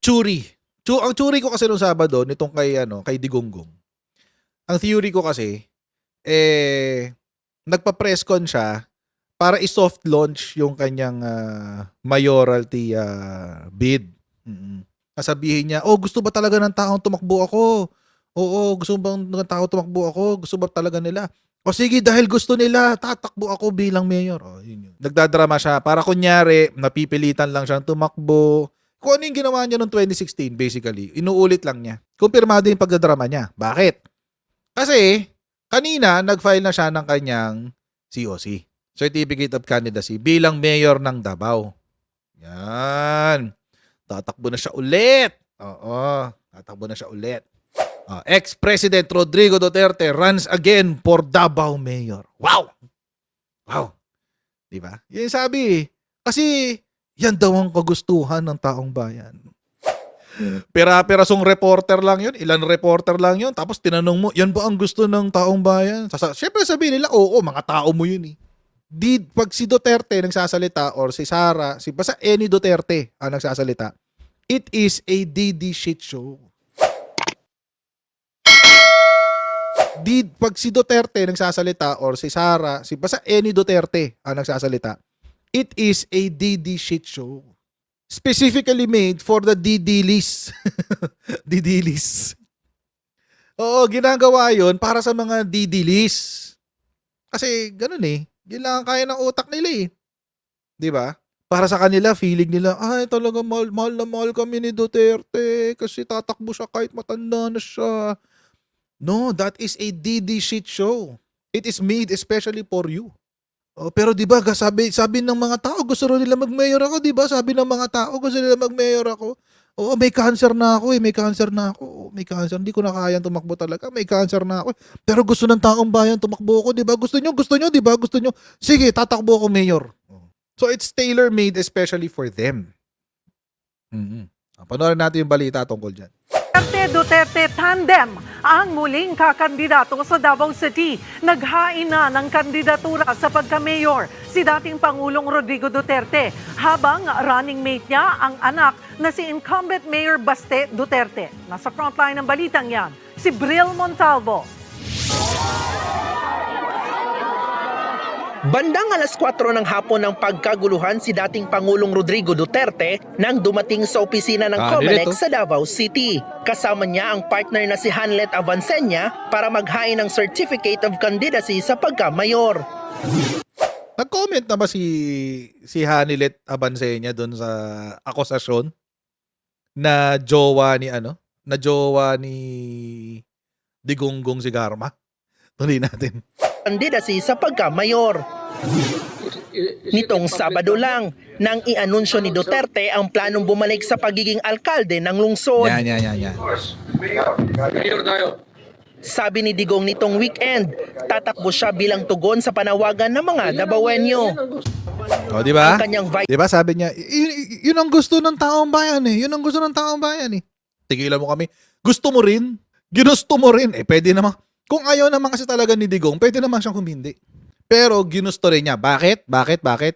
Churi. Ang churi ko kasi nung Sabado nitong kay Digonggong. Ang theory ko kasi nagpa-press con siya para i-soft launch yung kanyang mayoralty bid. Sasabihin niya, "Oh, gusto ba talaga ng taong tumakbo ako? Oo, gusto bang ng tao tumakbo ako? Gusto ba talaga nila? O sige, dahil gusto nila, tatakbo ako bilang mayor." Oh, yun. Nagdadrama siya para kunyari napipilitan lang siyang tumakbo. Kung ano yung ginawa niya noong 2016 basically, inuulit lang niya. Kumpirmado yung pagdadrama niya. Bakit? Kasi kanina nag-file na siya ng kanyang COC, Certificate of Candidacy, bilang mayor ng Davao. Yan. Tatakbo na siya ulit. Oo, tatakbo na siya ulit. Ex-President Rodrigo Duterte runs again for Davao Mayor. Wow! Wow. Diba? Yan sabi. Kasi yan daw ang kagustuhan ng taong bayan. Pera-perasong reporter lang yun. Ilan reporter lang yun. Tapos tinanong mo, yan ba ang gusto ng taong bayan? Siyempre sabihin nila, oo, mga tao mo yun eh. Pag si Duterte nagsasalita or si Sara, basta any Duterte ang nagsasalita, it is a DD shit show. Pag si Duterte nagsasalita or si Sara, basta any Duterte ang nagsasalita, it is a DD shit show. Specifically made for the DD-list. DD-list. Oo, ginagawa yun para sa mga DD-list. Kasi ganun eh. Yun lang ang kaya ng utak nila eh. Diba? Para sa kanila, feeling nila, ay talaga mahal na mahal kami ni Duterte kasi tatakbo siya kahit matanda na siya. No, that is a DD shit show. It is made especially for you. Oh, pero 'di ba, sabi ng mga tao gusto nila mag-mayor ako, 'di ba? Sabi ng mga tao gusto nila mag-mayor ako. Oo, may cancer na ako eh, may cancer na ako. Oo, may cancer, hindi ko na kayang tumakbo talaga. May cancer na ako. Pero gusto ng taong bayan tumakbo ako, 'di ba? Gusto niyo, 'di ba? Gusto niyo. Sige, tatakbo ako mayor. So it's tailor-made especially for them. Panoorin natin yung balita tungkol diyan. Duterte tandem ang muling kakandidato sa Davao City. Naghain na ng kandidatura sa pagka-mayor si dating Pangulong Rodrigo Duterte, habang running mate niya ang anak na si incumbent Mayor Baste Duterte. Nasa frontline ng balitang yan, si Bril Montalvo. Bandang alas 4 ng hapon ng pagkaguluhan si dating Pangulong Rodrigo Duterte nang dumating sa opisina ng COMELEC sa Davao City. Kasama niya ang partner na si Hanlet Avancenia para maghain ng Certificate of Candidacy sa pagka-mayor. Nag-comment na ba si Hanlet Avancenia doon sa akusasyon na jowa ni Digonggong si Garma? Tuloy natin. Candidacy sa pagka-mayor. Nitong Sabado lang, nang i-anunsyo ni Duterte ang planong bumalik sa pagiging alkalde ng lungsod. Yan. Mayor tayo. Sabi ni Digong nitong weekend, tatakbo siya bilang tugon sa panawagan ng mga Davaoenyo. O, di ba? Ang kanyang Di ba sabi niya, yun ang gusto ng taong bayan eh. Yun ang gusto ng taong bayan eh. Tigilan mo kami. Gusto mo rin? Ginusto mo rin? Pwede naman. Kung ayaw naman kasi talaga ni Digong, pwede naman siyang humindi. Pero ginusto rin niya. Bakit?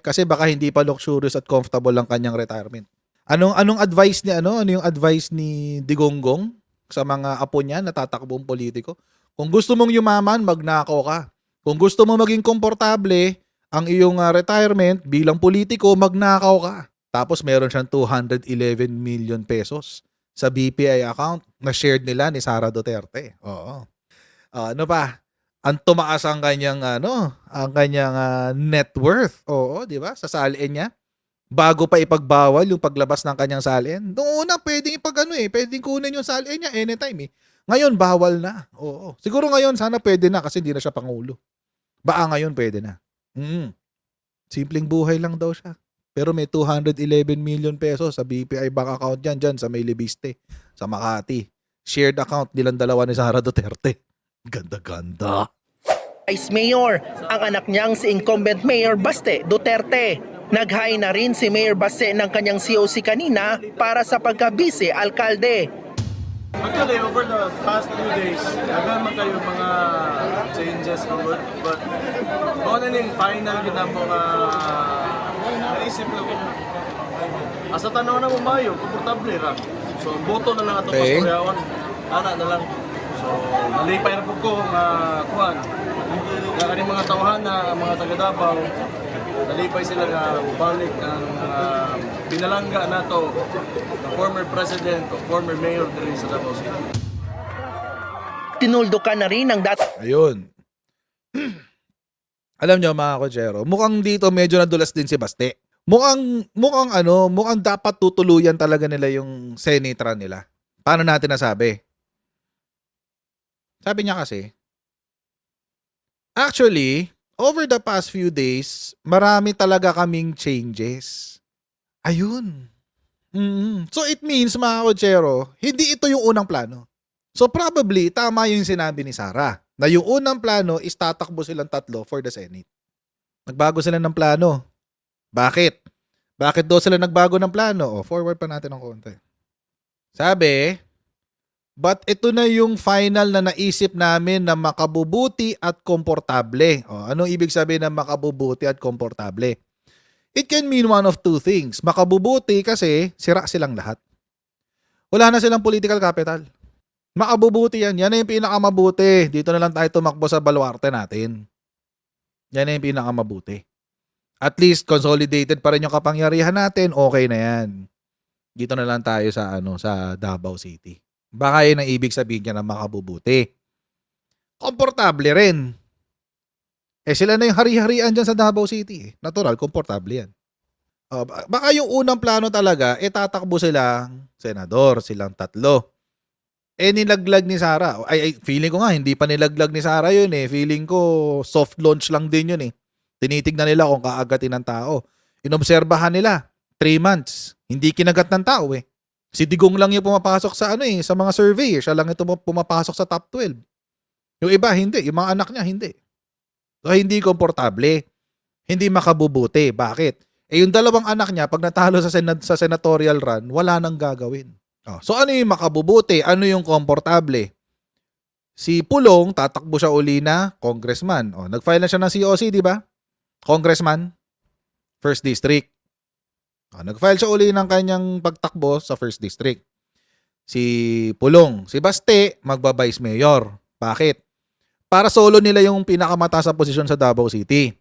Kasi baka hindi pa luxurious at comfortable ang kanyang retirement. Anong advice ni Ano yung advice ni Digonggong sa mga apo niya na tatakbong politiko? Kung gusto mong yumaman, magnakaw ka. Kung gusto mo maging komportable ang iyong retirement bilang politiko, magnakaw ka. Tapos meron siyang 211 million pesos sa BPI account na shared nila ni Sara Duterte. Oo. Ano pa? Ang tumaas ang kanyang net worth. Oo, 'di ba? Sa salin niya. Bago pa ipagbawal yung paglabas ng kanyang salin. Noong una pwedeng pwedeng kunin yung salin niya anytime eh. Ngayon bawal na. Oo. Siguro ngayon sana pwede na kasi hindi na siya pangulo. Baka ngayon pwede na. Simpleng buhay lang daw siya. Pero may 211 million pesos sa BPI bank account dyan sa May Libiste, sa Makati. Shared account nilang dalawa ni Sara Duterte. Ganda-ganda. Vice Mayor, ang anak niyang si incumbent Mayor Baste Duterte. Naghain na rin si Mayor Baste ng kanyang COC kanina para sa pagka-vice alkalde. Actually, over the past 2 days, nagama kayo mga changes good, but kung ano yung final yun ang mga naisip na ko. Asa tanaw na mo mayo, komportable ra. So, boto na lang ito Okay. pastoryawan. Ana na lang. So, nalipay na po ko nga kuhan. Nga kaning mga tawhan na mga taga Davao, nalipay sila nga balik ang pinalangga nato the former president o former mayor diri sa Davao City. Tinuldukan na rin ng Ayun. Alam nyo mga kotsero, mukhang dito medyo nadulas din si Baste. Mukhang dapat tutuluyan talaga nila yung Senatra nila. Paano natin nasabi? Sabi niya kasi, actually, over the past few days, marami talaga kaming changes. Ayun. So it means mga kotsero, hindi ito yung unang plano. So probably, tama yung sinabi ni Sarah, na yung unang plano is tatakbo silang tatlo for the Senate. Nagbago sila ng plano. Bakit? Bakit daw sila nagbago ng plano? Forward pa natin ng konti. Sabi, but ito na yung final na naisip namin na makabubuti at komportable. Anong ibig sabihin ng makabubuti at komportable? It can mean one of two things. Makabubuti kasi sira silang lahat. Wala na silang political capital. Makabubuti yan. Yan na yung pinakamabuti. Dito na lang tayo tumakbo sa baluarte natin. Yan na yung pinakamabuti. At least consolidated pa rin yung kapangyarihan natin, okay na yan. Dito na lang tayo sa sa Davao City. Baka yun ang ibig sabihin niya na makabubuti. Komportable rin. Sila na yung hari-harian dyan sa Davao City. Natural, komportable yan. Baka yung unang plano talaga, tatakbo silang senador, silang tatlo. Nilaglag ni Sarah. Feeling ko nga, hindi pa nilaglag ni Sarah yun eh. Feeling ko, soft launch lang din yun eh. Tinitignan nila kung kaagatin ng tao. Inobserbahan nila, 3 months. Hindi kinagat ng tao eh. Si Digong lang yung pumapasok sa sa mga survey. Siya lang ito pumapasok sa top 12. Yung iba, hindi. Yung mga anak niya, hindi. So, hindi komportable. Hindi makabubuti. Bakit? Yung dalawang anak niya, pag natalo sa senatorial run, wala nang gagawin. So ano yung makabubuti? Ano yung komportable? Si Pulong, tatakbo siya uli na congressman. Nag-file na siya ng COC, di ba? Congressman, First District. Nag-file siya uli ng kanyang pagtakbo sa First District. Si Pulong, si Baste, magba-vice mayor. Bakit? Para solo nila yung pinakamataas na posisyon sa Davao City.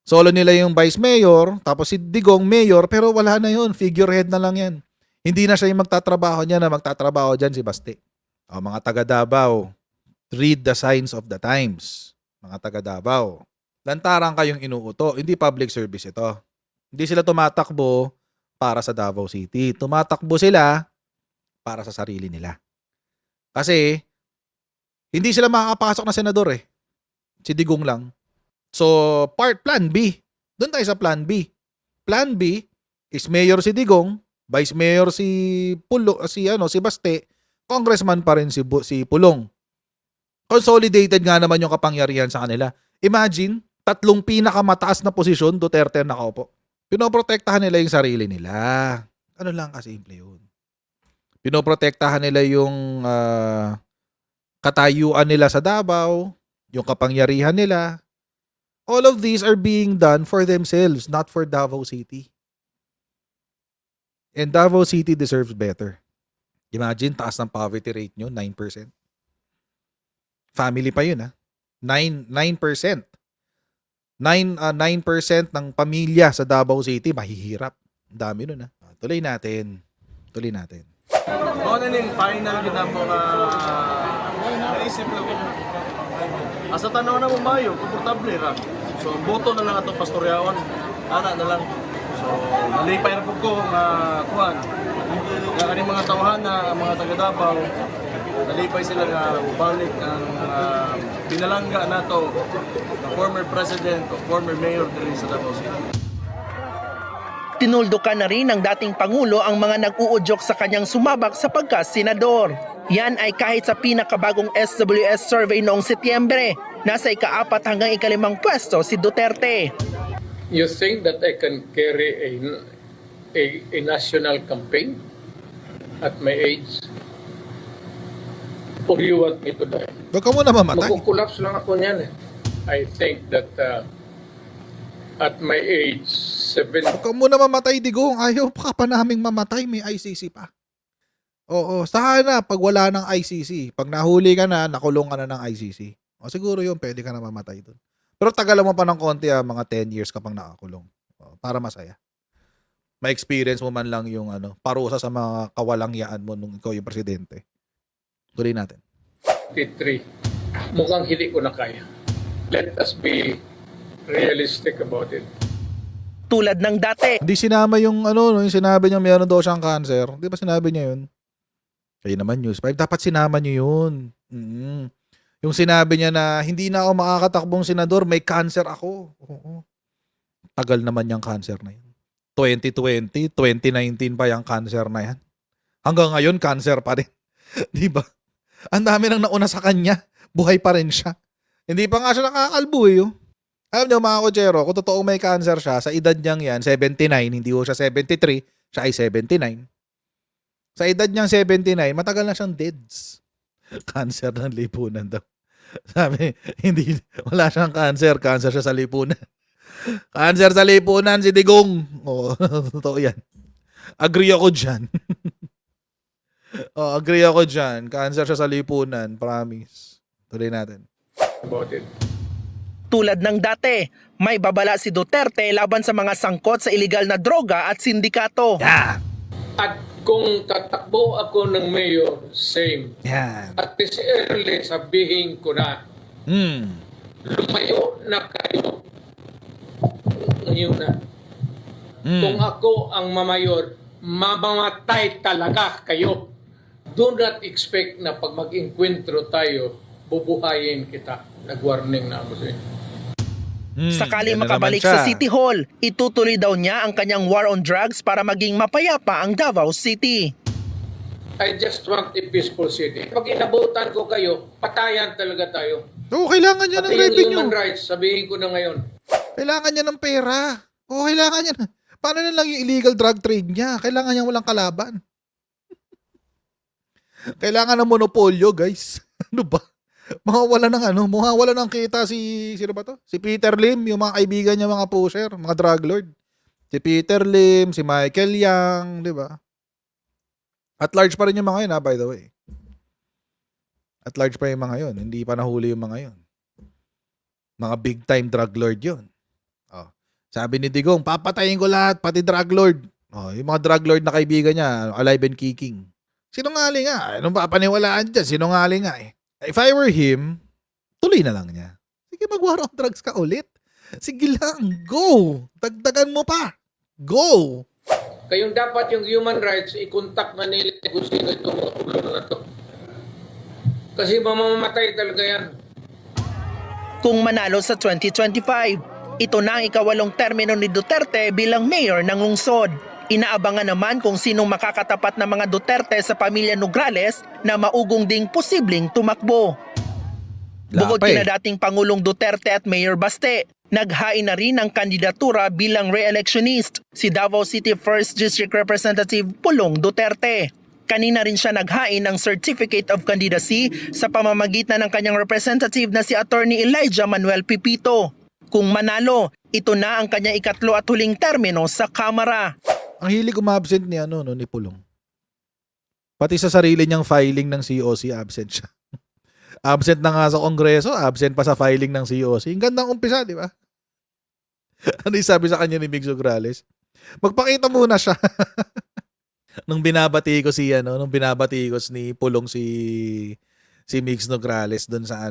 Solo nila yung vice mayor, tapos si Digong mayor, pero wala na yun. Figurehead na lang yan. Hindi na siya yung magtatrabaho niya na magtatrabaho dyan si Baste. Mga taga Davao, read the signs of the times. Mga taga Davao, lantaran kayong inuuto. Hindi public service ito. Hindi sila tumatakbo para sa Davao City. Tumatakbo sila para sa sarili nila. Kasi, hindi sila makakapasok na senador eh. Si Digong lang. So, plan B. Doon tayo sa plan B. Plan B is mayor si Digong, vice mayor si si Baste, congressman pa rin si Pulong. Consolidated nga naman yung kapangyarihan sa kanila. Imagine, 3 pinakamataas na posisyon, Duterte ang nakaupo. Pinoprotektahan nila yung sarili nila. Ano lang kasimple yun. Pinoprotektahan nila yung katayuan nila sa Davao, yung kapangyarihan nila. All of these are being done for themselves, not for Davao City. And Davao City deserves better. Imagine, taas ng poverty rate nyo, 9%. Family pa yun, 9%. 9% ng pamilya sa Davao City mahihirap. Ang dami nun, Tuloy natin. Kung ano yung final ginamo nga naisip lang ko. Asa tanaw na mo mayo, komportable ra. So, boto na lang atong pastoryawan. Ana na lang. So, nalipay na po ko nga kuhan. Nga kaning mga tawhan na mga taga Davao, nalipay sila nga balik ang pinalangga nato the former president o former mayor diri sa Davao City. Tinuldukan na rin ng dating Pangulo ang mga nag-uudyok sa kanyang sumabak sa pagka-senador. Yan ay kahit sa pinakabagong SWS survey noong Setyembre, nasa ika-4 hanggang ika-5 pwesto si Duterte. You think that I can carry a national campaign at my age? Or you want me to die? Huwag ka muna mamatay. Magkukulaps lang ako niyan eh. I think that at my age, Huwag ka muna mamatay, Digong. Ayaw pa naming mamatay. May ICC pa. Oo, saka na pag wala ng ICC. Pag nahuli ka na, nakulong ka na ng ICC. O siguro yun, pwede ka na mamatay dun. Pero tagalan mo pa ng konti, mga 10 years ka pang nakakulong. O, para masaya. Ma-experience mo man lang yung parusa sa mga kawalangyaan mo nung ikaw yung presidente. Tuloy natin. 53. Mukhang hindi ko na kaya. Let us be realistic about it. Tulad ng dati, Hindi sinama yung yung sinabi niya meron daw siyang cancer. Di ba sinabi niya yun? Kayo naman News 5, dapat sinama niyo yun. Yung sinabi niya na hindi na ako makakatakbong senador, may cancer ako. Oo. Tagal naman yung cancer na yun. 2020, 2019 pa yung cancer na yan. Hanggang ngayon, cancer pa rin. Di ba? Ang dami nang nauna sa kanya. Buhay pa rin siya. Hindi pa nga siya nakakalbo eh. Oh. Alam niyo mga kotsero, kung totoong may cancer siya, sa edad niyang yan, 79, hindi ho siya 73, siya ay 79. Sa edad niyang 79, matagal na siyang deads. Cancer ng lipunan daw. Sabi, wala siyang cancer siya sa lipunan. Cancer sa lipunan si Digong. Oo, totoo yan. Agree ako dyan. Agree ako dyan. Cancer siya sa lipunan, promise. Tuloy natin. About it. tulad ng dati, may babala si Duterte laban sa mga sangkot sa iligal na droga at sindikato. Yan. At kung tatakbo ako ng mayor, same. Yan. At this early, sabihin ko na, lumayo na kayo. Ngayon na. Kung ako ang mamayor, mamamatay talaga kayo. Do not expect na pag mag-enkwentro tayo, bubuhayin kita. Nag-warning na ako sa inyo. Sakaling yan na makabalik naman sa siya. City Hall, itutuloy daw niya ang kanyang war on drugs para maging mapayapa ang Davao City. I just want a peaceful city. Pag inabutan ko kayo, patayan talaga tayo. Oo, kailangan niya ng Pati yung revenue. human rights, sabihin ko na ngayon. Kailangan niya ng pera. Oo, kailangan niya. Paano na lang yung illegal drug trade niya? Kailangan niya walang kalaban. Kailangan ng monopolyo, guys. Ano ba? Mawawala ng kita sino ba to? Si Peter Lim, yung mga kaibigan niya, mga pusher, mga drug lord. Si Peter Lim, si Michael Yang, di ba? At large pa rin yung mga yun, by the way. At large pa yung mga yun. Hindi pa nahuli yung mga yun. Mga big time drug lord yun. Oh. Sabi ni Digong, papatayin ko lahat, pati drug lord. Oh, yung mga drug lord na kaibigan niya, alive and kicking. Sinungaling nga. Anong papaniwalaan dyan? Sinungaling nga eh. If I were him, tuloy na lang niya. Sige, mag-war on drugs ka ulit. Sige lang, go. Dagdagan mo pa. Go. Kayong dapat yung human rights, i-contact na nila kung sino itong mga ulo na to. Kasi mamamatay talaga yan. Kung manalo sa 2025, ito na ang ikawalong termino ni Duterte bilang mayor ng lungsod. Inaabangan naman kung sinong makakatapat na mga Duterte sa pamilya Nograles na maugong ding posibleng tumakbo. Bukod kina dating Pangulong Duterte at Mayor Baste, naghain na rin ang kandidatura bilang re-electionist si Davao City 1st District Representative Pulong Duterte. Kanina rin siya naghain ng Certificate of Candidacy sa pamamagitan ng kanyang representative na si Attorney Elijah Manuel Pipito. Kung manalo, ito na ang kanyang ikatlo at huling termino sa Kamara. Ang hilig umabsent ni ni Pulong. Pati sa sarili niyang filing ng COC, absent siya. Absent na nga sa Kongreso, absent pa sa filing ng COC. Ang gandang umpisa, di ba? Ano yung sabi sa kanya ni Migs Nograles? Magpakita muna siya. Nung binabati ko ni Pulong si Migs Nograles doon sa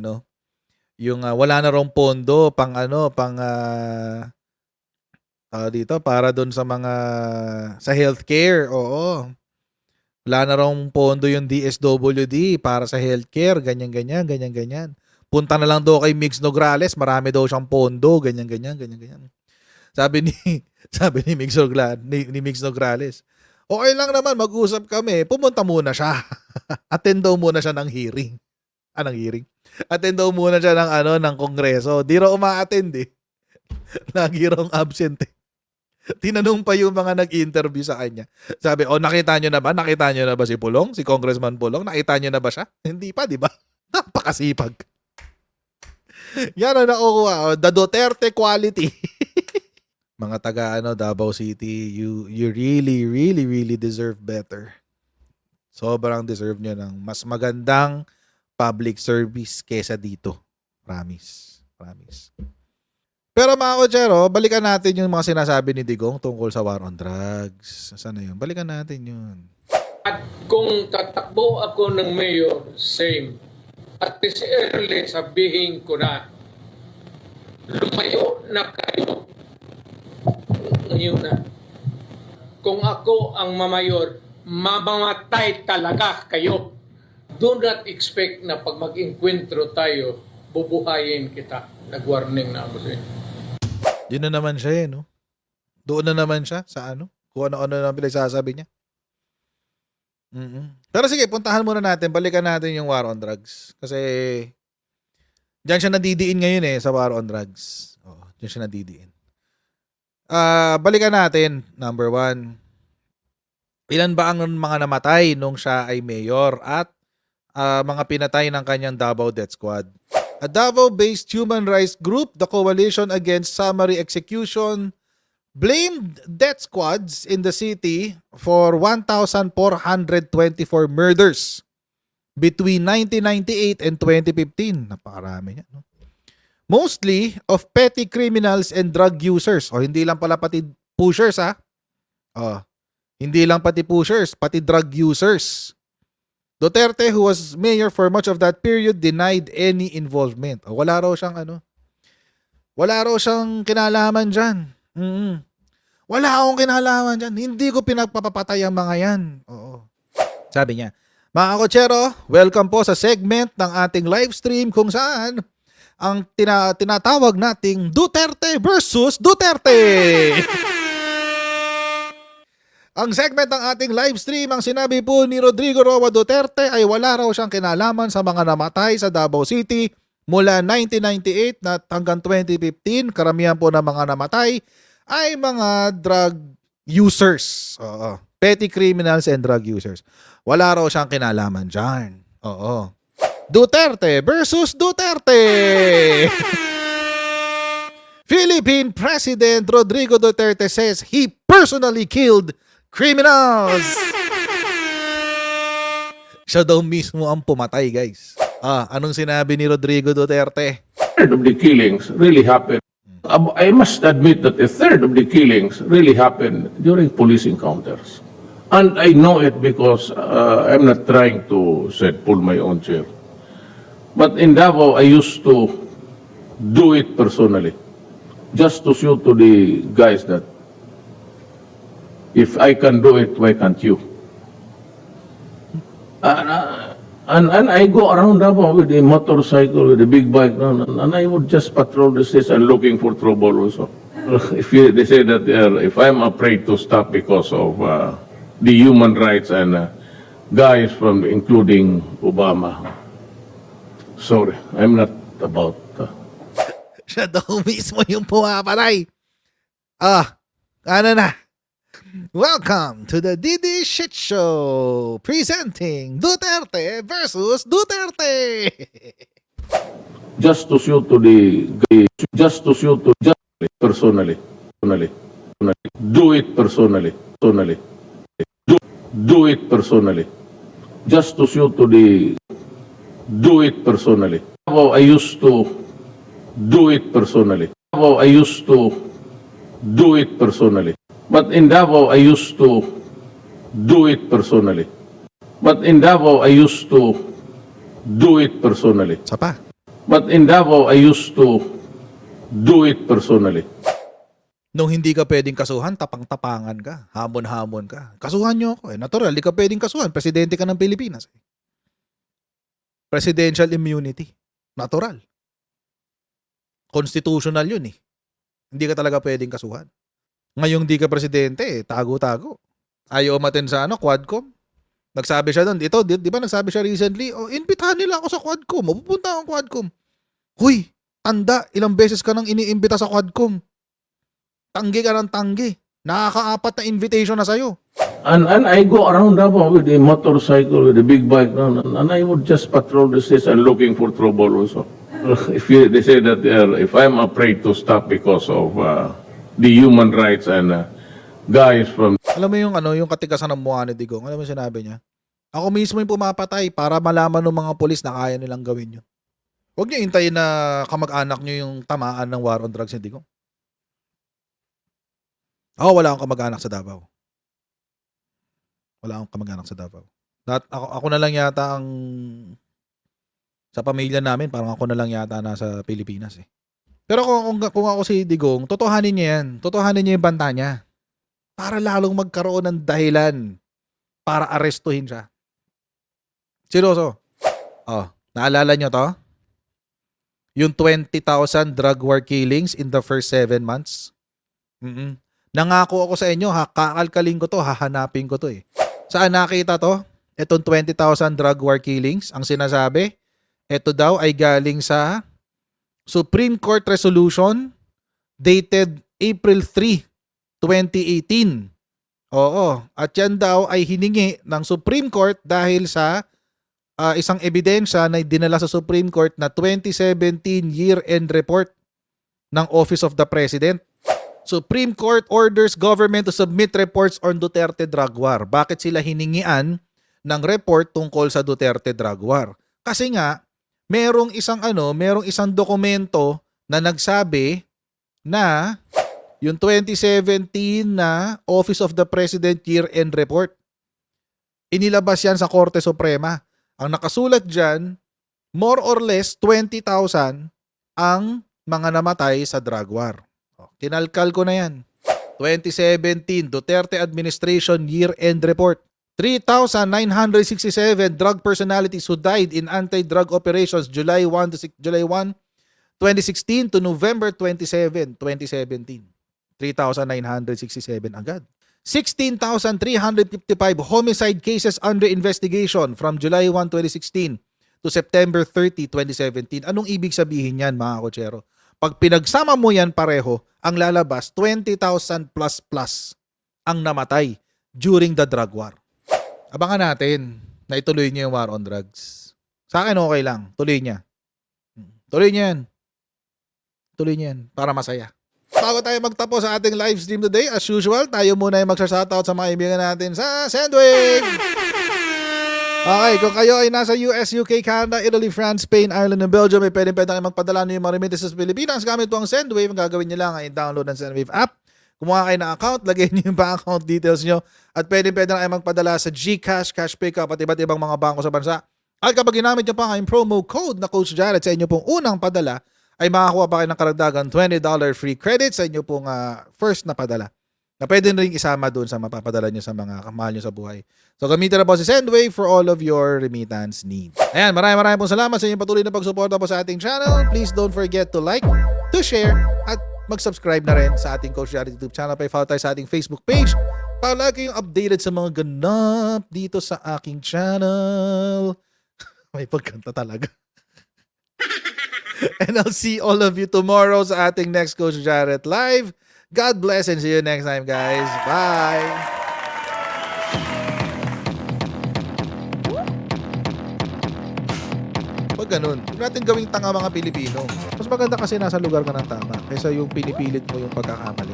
yung wala na rong pondo dito para doon sa mga sa healthcare. Oo. Wala na raw pondo yung DSWD para sa healthcare, ganyan. Punta na lang daw kay Migs Nograles, marami daw siyang pondo, ganyan. Sabi ni Migs Nograles, okay lang naman, mag-usap kami, pumunta muna siya. Attend daw muna siya ng hearing. Anong hearing? Attend daw muna siya ng kongreso. Di raw uma-attend eh. Lagi raw absent eh. Tinanong pa yung mga nag-interview sa kanya. Sabi, nakita nyo na ba? Nakita nyo na ba si Pulong? Si Congressman Pulong? Nakita nyo na ba siya? Hindi pa, di ba? Napakasipag. Yan ang nakukuha. The Duterte quality. Mga taga Davao City, you really, really, really deserve better. Sobrang deserve niya ng mas magandang public service kesa dito. Promise. Promise. Pero mga kotsero, balikan natin yung mga sinasabi ni Digong tungkol sa war on drugs. Saan na yun? Balikan natin yun. At kung tatakbo ako ng mayor, same. At this early, sabihin ko na, lumayo na kayo. Ngayon na. Kung ako ang mamayor, mamamatay talaga kayo. Do not expect na pag mag-inkwentro tayo, bubuhayin kita. Nag-warning na ako sa inyo. Yun na naman siya no? Doon na naman siya sa ano? Kung ano-ano na pinagsasabi niya. Pero sige, puntahan muna natin. Balikan natin yung war on drugs. Kasi diyan siya nadidiin ngayon sa war on drugs. Oh, diyan siya nadidiin. Balikan natin. Number 1. Ilan ba ang mga namatay nung siya ay mayor at mga pinatay ng kanyang Davao Death Squad? A Davao-based human rights group, the Coalition Against Summary Execution, blamed death squads in the city for 1,424 murders between 1998 and 2015. Napakarami niya, no? Mostly of petty criminals and drug users. O hindi lang pala pati pushers, ha? Hindi lang pati pushers, pati drug users. Duterte, who was mayor for much of that period, denied any involvement. Wala raw siyang kinalaman dyan. Wala akong kinalaman dyan. Hindi ko pinagpapapatay ang mga yan. Oo. Sabi niya, mga kotsero, welcome po sa segment ng ating live stream kung saan ang tinatawag nating Duterte versus Duterte. Ang segment ng ating live stream, ang sinabi po ni Rodrigo Roa Duterte ay wala raw siyang kinalaman sa mga namatay sa Davao City mula 1998 hanggang 2015. Karamihan po ng mga namatay ay mga drug users. Oo. Petty criminals and drug users. Wala raw siyang kinalaman dyan. Oo. Duterte versus Duterte. Philippine President Rodrigo Duterte says he personally killed criminals. Siya daw mismo ang pumatay, guys. Anong sinabi ni Rodrigo Duterte? Third of the killings really happened. I must admit that a third of the killings really happened during police encounters. And I know it because I'm not trying to pull my own chair. But in Davao, I used to do it personally. Just to show to the guys that if I can do it, why can't you? And I go around Davao with a motorcycle, with a big bike, and I would just patrol the streets and looking for trouble also. They say that if I'm afraid to stop because of the human rights and guys from including Obama, sorry, I'm not about. Siya daw mismo yung pumapatay. Ano na? Welcome to the Didi Shit Show, presenting Duterte versus Duterte. Just to show to personally, do it personally, do it personally. Just to show to do it personally. I used to do it personally. I used to do it personally. But in Davao, I used to do it personally. But in Davao, I used to do it personally. Sapa. But in Davao, I used to do it personally. Nung hindi ka pwedeng kasuhan, tapang-tapangan ka. Hamon-hamon ka. Kasuhan nyo ako. Natural, hindi ka pwedeng kasuhan. Presidente ka ng Pilipinas. Presidential immunity. Natural. Constitutional yun . Hindi ka talaga pwedeng kasuhan. Ngayong di ka presidente, tago-tago. Ayaw umaten sa Quadcom. Nagsabi siya doon, di ba nagsabi siya recently, imbitahan nila ako sa Quadcom, mapupunta akong Quadcom. Huy, tanda, ilang beses ka nang iniimbita sa Quadcom. Tanggi ka ng tanggi. Nakaka-4 na invitation na sa'yo. And I go around Davao with a motorcycle, with a big bike, and I would just patrol the streets and looking for trouble also. They say that if I'm afraid to stop because of the human rights and guys from... Alam mo yung katigasan ng mukha ni Digong? Alam mo yung sinabi niya? Ako mismo yung pumapatay para malaman ng mga polis na kaya nilang gawin yun. Huwag niyo hintayin na kamag-anak niyo yung tamaan ng war on drugs, hindi ko. Ako, wala akong kamag-anak sa Davao. Wala akong kamag-anak sa Davao. Ako na lang yata ang sa pamilya namin, parang ako na lang yata nasa Pilipinas eh. Pero kung ako si Digong, totohanin niya yan. Totohanin niya yung banta niya. Para lalong magkaroon ng dahilan para arestuhin siya. Seryoso. Oh, naalala niyo to? Yung 20,000 drug war killings in the first 7 months. Nangako ako sa inyo, kakalkalin ko to, hahanapin ko to eh. Saan nakita to? Itong 20,000 drug war killings, ang sinasabi, ito daw ay galing sa Supreme Court Resolution dated April 3, 2018. Oo, at yan daw ay hiningi ng Supreme Court dahil sa isang ebidensya na dinala sa Supreme Court na 2017 year-end report ng Office of the President. Supreme Court orders government to submit reports on Duterte drug war. Bakit sila hiningian ng report tungkol sa Duterte drug war? Kasi nga, merong isang dokumento na nagsabi na yung 2017 na Office of the President year-end report. Inilabas yan sa Korte Suprema. Ang nakasulat dyan, more or less 20,000 ang mga namatay sa drug war. Kinalkal ko na yan. 2017 Duterte Administration year-end report. 3,967 drug personalities who died in anti-drug operations July 1, 2016 to November 27, 2017. 3,967 agad. 16,355 homicide cases under investigation from July 1, 2016 to September 30, 2017. Anong ibig sabihin yan, mga kotsero? Pag pinagsama mo yan pareho, ang lalabas 20,000 plus ang namatay during the drug war. Abangan natin na ituloy niya yung war on drugs. Sa akin okay lang. Tuloy niya. Tuloy niya yan. Tuloy niya yan. Para masaya. Bago tayo magtapos sa ating live stream today, as usual, tayo muna yung magsa-shoutout sa mga kaibigan natin sa Sendwave. Okay, kung kayo ay nasa US, UK, Canada, Italy, France, Spain, Ireland, and Belgium, may pwede kayo magpadala nyo yung mga remittances sa Pilipinas gamit po ang Sendwave. Ang gagawin nyo lang ay download ng Sendwave app. Kumuha kayo ng account, lagay nyo yung bank account details nyo at pwede na kayo magpadala sa GCash, Cash Pickup at iba't ibang mga bangko sa bansa. At kapag ginamit nyo pa ang promo code na Coach Jared sa inyo pong unang padala, ay makakuha pa kayo ng karagdagan $20 free credit sa inyo pong first na padala. Na pwede na rin isama doon sa mapapadala nyo sa mga kamahal nyo sa buhay. So gamitin na po si Sendwave for all of your remittance needs. Ayan, maraming pong salamat sa inyong patuloy na pagsuporta po sa ating channel. Please don't forget to like, to share, at mag-subscribe na rin sa ating Coach Jared YouTube channel. Pa-follow tayo sa ating Facebook page para lagi kayong updated sa mga ganap dito sa aking channel. May pagkanta talaga. And I'll see all of you tomorrow sa ating next Coach Jared Live. God bless and see you next time, guys. Bye! Pag ganun, huwag natin gawing tanga mga Pilipino. Mas maganda kasi nasa lugar ka ng tama kaysa yung pinipilit mo yung pagkakamali.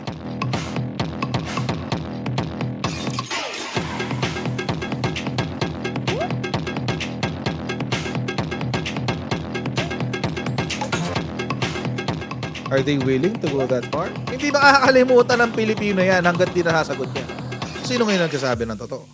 Are they willing to go that far? Hindi makakalimutan ng Pilipino yan hanggat di nasasagot niya. Sino ngayon nagsasabi ng totoo?